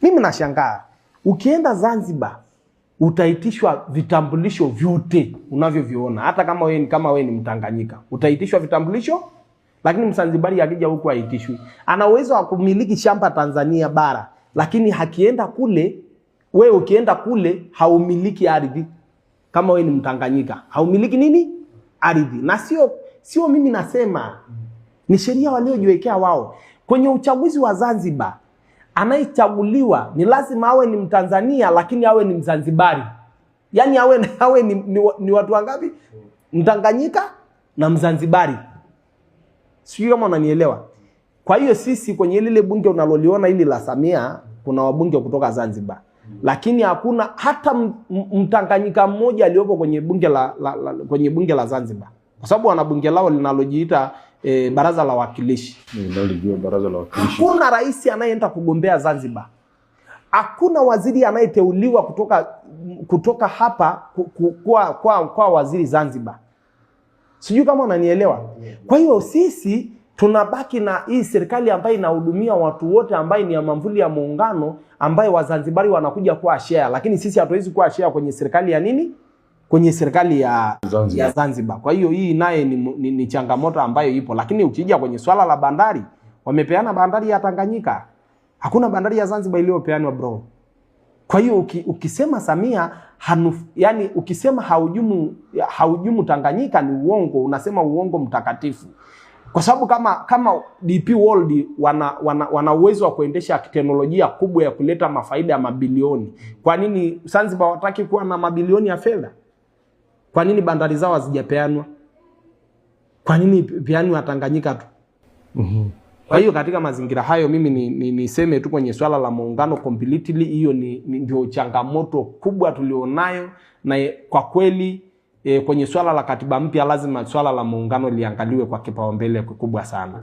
Mimi nashangaa, ukienda Zanzibar utaitishwa vitambulisho vyote unavyoviona, hata kama wewe ni Mtanganyika utaitishwa vitambulisho, lakini Mzanzibari akija huku haitishwi. Ana uwezo wa kumiliki shamba Tanzania bara, lakini hakienda kule, wewe ukienda kule haumiliki ardhi. Kama wewe ni Mtanganyika haumiliki nini? Ardhi. Na sio mimi nasema, ni sheria waliojiwekea wao. Kwenye uchaguzi wa Zanzibar, anayechaguliwa ni lazima awe ni Mtanzania, lakini awe ni Mzanzibari. Yaani awe ni watu wangapi? Mtanganyika na Mzanzibari. Sio kama unanielewa. Kwa hiyo sisi kwenye lile bunge unaloliona hili la Samia, kuna wabunge kutoka Zanzibar. Lakini hakuna hata Mtanganyika mmoja aliyopo kwenye bunge la Zanzibar. Kwa sababu wana bunge lao linalojiita Baraza la Wawakilishi. Baraza la Wawakilishi. Hakuna rais anayeenda kugombea Zanzibar. Hakuna waziri anayeteuliwa kutoka hapa kwa waziri Zanzibar. Sijui kama unanielewa. Kwa hiyo sisi tunabaki na hii serikali ambayo inahudumia watu wote, ambayo ni ya mamvuli ya muungano, ambayo Wazanzibari wanakuja kuwa share, lakini sisi hatuwezi kuwa share kwenye serikali ya nini? Kwenye serikali ya Zanzibar. Kwa hiyo hii naye ni changamoto ambayo ipo. Lakini ukija kwenye swala la bandari, wamepeana bandari ya Tanganyika. Hakuna bandari ya Zanzibar iliyopeanwa bro. Kwa hiyo ukisema Samia yani ukisema haujumu Tanganyika ni uongo, unasema uongo mtakatifu. Kwa sababu kama DP World wana uwezo wa kuendesha teknolojia kubwa ya kuleta mafaida ya mabilioni, kwa nini Zanzibar wataki kuwa na mabilioni ya fedha? Kwa nini bandari zao hazijapeanwa? Kwa nini peanwa Tanganyika tu? Kwa hiyo katika mazingira hayo mimi niseme tu kwenye swala la muungano completely, hiyo ndio changamoto kubwa tulionayo, na kwa kweli kwenye swala la katiba mpya lazima swala la muungano liangaliwe kwa kipaumbele kikubwa sana.